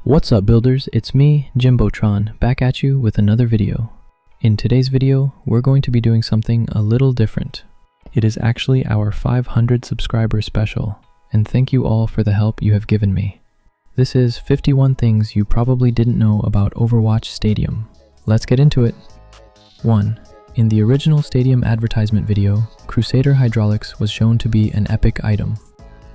What's up builders, it's me, Jimbotron, back at you with another video. In today's video, we're going to be doing something a little different. It is actually our 500 subscriber special, and thank you all for the help you have given me. This is 51 things you probably didn't know about Overwatch Stadium. Let's get into it. 1. In the original Stadium advertisement video, Crusader Hydraulics was shown to be an epic item.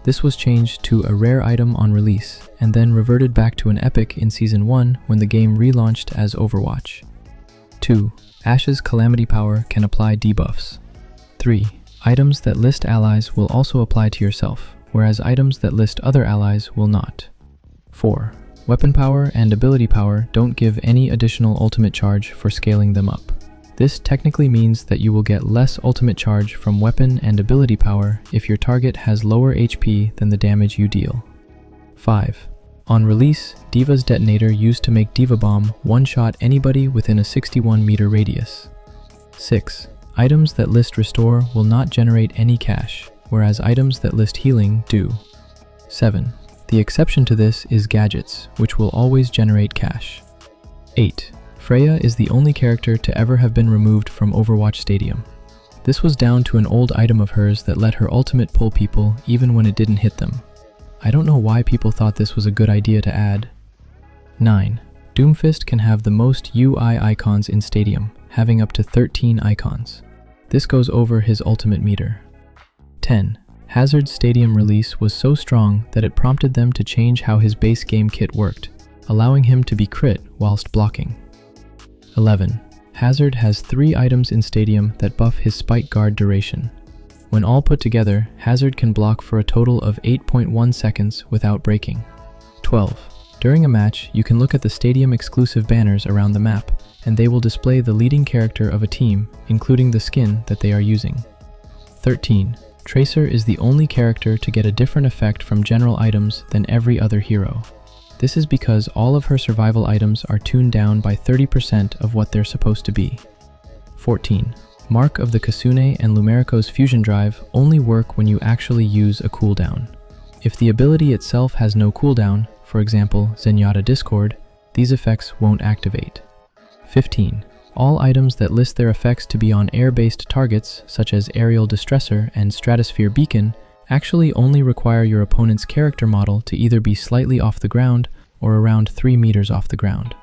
This was changed to a rare item on release, and then reverted back to an epic in Season 1 when the game relaunched as Overwatch. 2. Ashe's Calamity Power can apply debuffs. 3. Items that list allies will also apply to yourself, whereas items that list other allies will not. 4. Weapon power and ability power don't give any additional ultimate charge for scaling them up. This technically means that you will get less ultimate charge from weapon and ability power if your target has lower HP than the damage you deal. 5. On release, D.Va's detonator used to make D.Va Bomb one-shot anybody within a 61-meter radius. 6. Items that list Restore will not generate any cash, whereas items that list Healing do. 7. The exception to this is Gadgets, which will always generate cash. 8. Freya is the only character to ever have been removed from Overwatch Stadium. This was down to an old item of hers that let her ultimate pull people even when it didn't hit them. I don't know why people thought this was a good idea to add. 9. Doomfist can have the most UI icons in Stadium, having up to 13 icons. This goes over his ultimate meter. 10. Hazard's Stadium release was so strong that it prompted them to change how his base game kit worked, allowing him to be crit whilst blocking. 11. Hazard has 3 items in Stadium that buff his Spike Guard duration. When all put together, Hazard can block for a total of 8.1 seconds without breaking. 12. During a match, you can look at the Stadium exclusive banners around the map, and they will display the leading character of a team, including the skin that they are using. 13. Tracer is the only character to get a different effect from general items than every other hero. This is because all of her survival items are tuned down by 30% of what they're supposed to be. 14. Mark of the Kasune and Lumerico's fusion drive only work when you actually use a cooldown. If the ability itself has no cooldown, for example Zenyatta Discord, these effects won't activate. 15. All items that list their effects to be on air-based targets, such as Aerial Distressor and Stratosphere Beacon, actually only require your opponent's character model to either be slightly off the ground or around 3 meters off the ground.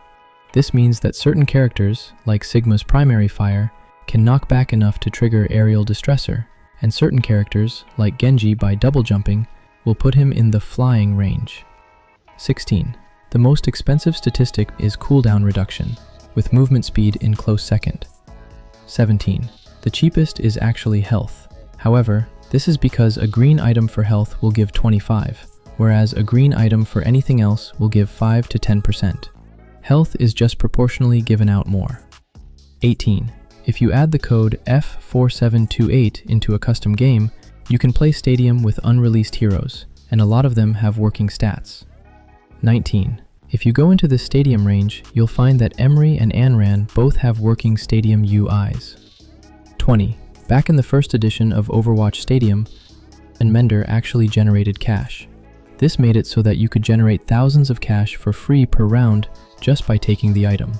This means that certain characters, like Sigma's primary fire, can knock back enough to trigger Aerial Distressor, and certain characters, like Genji by double jumping, will put him in the flying range. 16. The most expensive statistic is cooldown reduction, with movement speed in close second. 17. The cheapest is actually health. However, this is because a green item for health will give 25, whereas a green item for anything else will give 5 to 10%. Health is just proportionally given out more. 18. If you add the code F4728 into a custom game, you can play Stadium with unreleased heroes, and a lot of them have working stats. 19. If you go into the Stadium range, you'll find that Emery and Anran both have working Stadium UIs. 20. Back in the first edition of Overwatch Stadium, and Mender actually generated cash. This made it so that you could generate thousands of cash for free per round just by taking the item.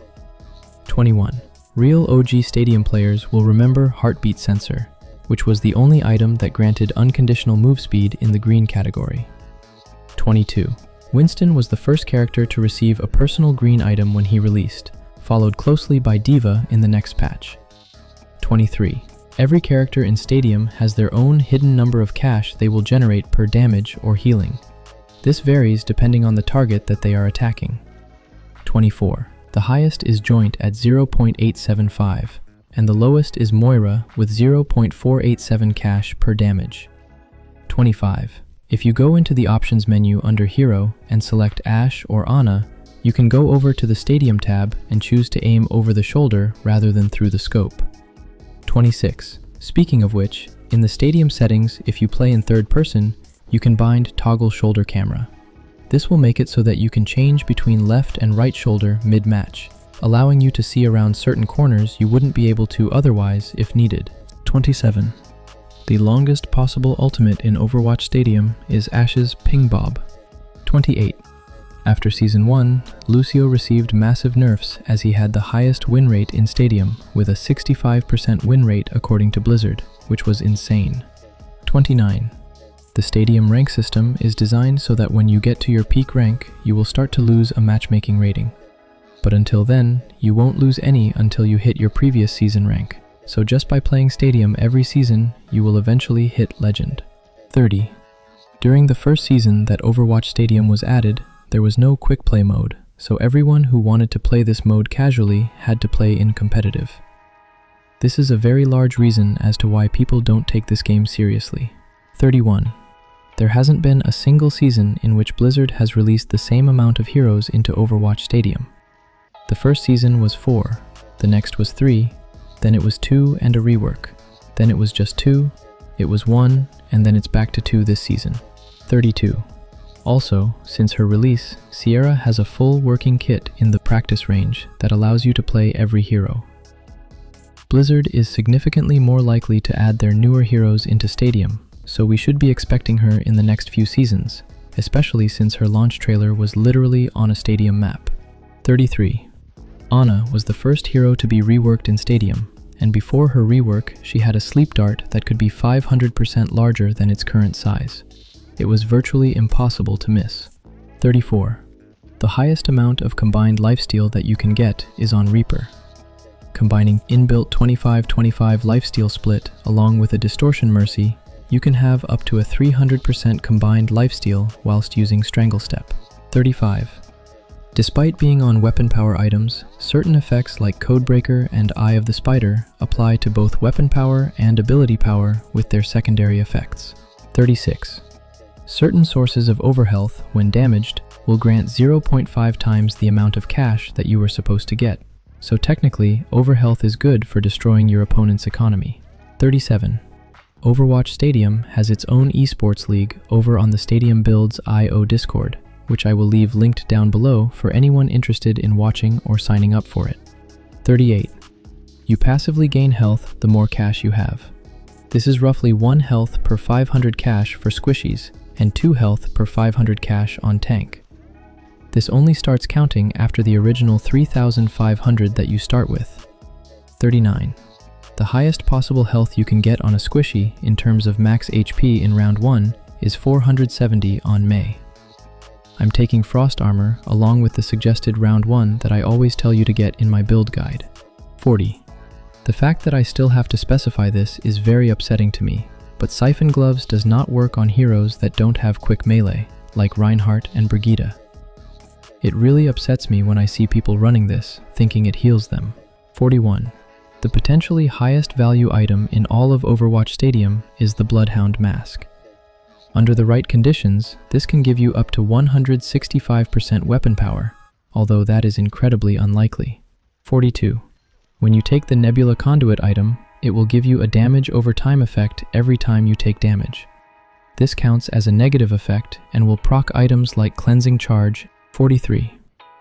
21. Real OG Stadium players will remember Heartbeat Sensor, which was the only item that granted unconditional move speed in the green category. 22. Winston was the first character to receive a personal green item when he released, followed closely by D.Va in the next patch. 23. Every character in Stadium has their own hidden number of cash they will generate per damage or healing. This varies depending on the target that they are attacking. 24. The highest is Joint at 0.875, and the lowest is Moira with 0.487 cash per damage. 25. If you go into the options menu under Hero and select Ashe or Ana, you can go over to the Stadium tab and choose to aim over the shoulder rather than through the scope. 26. Speaking of which, in the Stadium settings, if you play in third person, you can bind Toggle Shoulder Camera. This will make it so that you can change between left and right shoulder mid-match, allowing you to see around certain corners you wouldn't be able to otherwise if needed. 27. The longest possible ultimate in Overwatch Stadium is Ashe's Ping Bob. 28. After Season 1, Lucio received massive nerfs as he had the highest win rate in Stadium, with a 65% win rate according to Blizzard, which was insane. 29. The Stadium rank system is designed so that when you get to your peak rank, you will start to lose a matchmaking rating. But until then, you won't lose any until you hit your previous season rank. So just by playing Stadium every season, you will eventually hit Legend. 30. During the first season that Overwatch Stadium was added, there was no quick play mode, so everyone who wanted to play this mode casually had to play in competitive. This is a very large reason as to why people don't take this game seriously. 31. There hasn't been a single season in which Blizzard has released the same amount of heroes into Overwatch Stadium. The first season was 4, the next was 3, then it was 2 and a rework, then it was just 2, it was 1, and then it's back to 2 this season. 32. Also, since her release, Sierra has a full working kit in the practice range that allows you to play every hero. Blizzard is significantly more likely to add their newer heroes into Stadium, so we should be expecting her in the next few seasons, especially since her launch trailer was literally on a Stadium map. 33. Ana was the first hero to be reworked in Stadium, and before her rework, she had a sleep dart that could be 500% larger than its current size. It was virtually impossible to miss. 34. The highest amount of combined lifesteal that you can get is on Reaper. Combining inbuilt 25-25 lifesteal split along with a distortion mercy, you can have up to a 300% combined lifesteal whilst using Strangle Step. 35. Despite being on weapon power items, certain effects like Codebreaker and Eye of the Spider apply to both weapon power and ability power with their secondary effects. 36. Certain sources of overhealth, when damaged, will grant 0.5 times the amount of cash that you were supposed to get, so technically, overhealth is good for destroying your opponent's economy. 37. Overwatch Stadium has its own esports league over on the Stadium Builds IO Discord, which I will leave linked down below for anyone interested in watching or signing up for it. 38. You passively gain health the more cash you have. This is roughly 1 health per 500 cash for squishies, and 2 health per 500 cash on tank. This only starts counting after the original 3,500 that you start with. 39. The highest possible health you can get on a squishy in terms of max HP in round 1 is 470 on May. I'm taking Frost Armor along with the suggested round 1 that I always tell you to get in my build guide. 40. The fact that I still have to specify this is very upsetting to me, but Siphon Gloves does not work on heroes that don't have quick melee, like Reinhardt and Brigitte. It really upsets me when I see people running this, thinking it heals them. 41. The potentially highest value item in all of Overwatch Stadium is the Bloodhound Mask. Under the right conditions, this can give you up to 165% weapon power, although that is incredibly unlikely. 42. When you take the Nebula Conduit item, it will give you a damage over time effect every time you take damage. This counts as a negative effect and will proc items like Cleansing Charge. 43.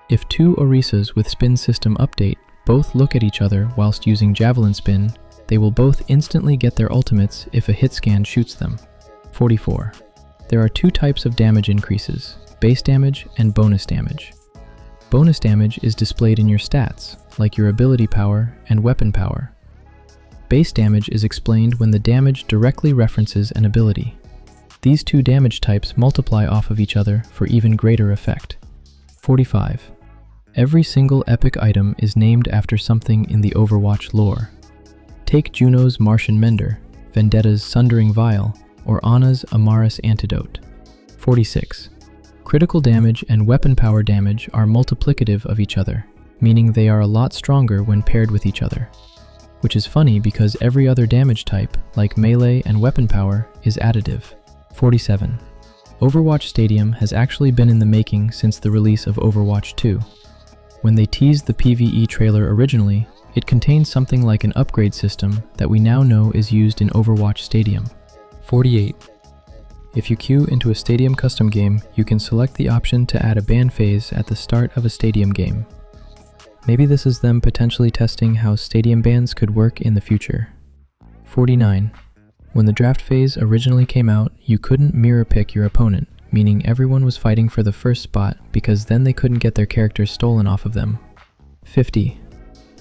If 2 Orisas with Spin System Update both look at each other whilst using Javelin Spin, they will both instantly get their ultimates if a hit scan shoots them. 44. There are 2 types of damage increases, base damage and bonus damage. Bonus damage is displayed in your stats, like your ability power and weapon power. Base damage is explained when the damage directly references an ability. These 2 damage types multiply off of each other for even greater effect. 45. Every single epic item is named after something in the Overwatch lore. Take Juno's Martian Mender, Vendetta's Sundering Vial, or Ana's Amaris Antidote. 46. Critical damage and weapon power damage are multiplicative of each other, meaning they are a lot stronger when paired with each other. Which is funny because every other damage type, like melee and weapon power, is additive. 47. Overwatch Stadium has actually been in the making since the release of Overwatch 2. When they teased the PvE trailer originally, it contained something like an upgrade system that we now know is used in Overwatch Stadium. 48. If you queue into a Stadium custom game, you can select the option to add a ban phase at the start of a Stadium game. Maybe this is them potentially testing how Stadium bans could work in the future. 49. When the draft phase originally came out, you couldn't mirror pick your opponent, meaning everyone was fighting for the first spot because then they couldn't get their characters stolen off of them. 50.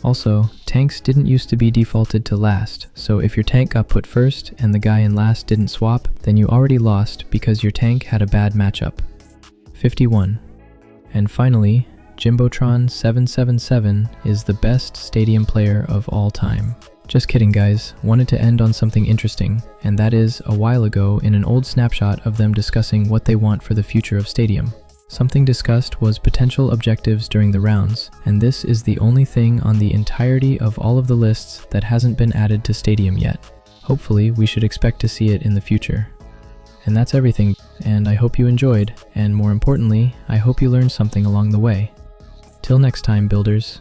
Also, tanks didn't used to be defaulted to last, so if your tank got put first and the guy in last didn't swap, then you already lost because your tank had a bad matchup. 51. And finally, Jimbotron777 is the best stadium player of all time. Just kidding guys, wanted to end on something interesting, and that is a while ago in an old snapshot of them discussing what they want for the future of Stadium. Something discussed was potential objectives during the rounds, and this is the only thing on the entirety of all of the lists that hasn't been added to Stadium yet. Hopefully, we should expect to see it in the future. And that's everything, and I hope you enjoyed, and more importantly, I hope you learned something along the way. Till next time, builders.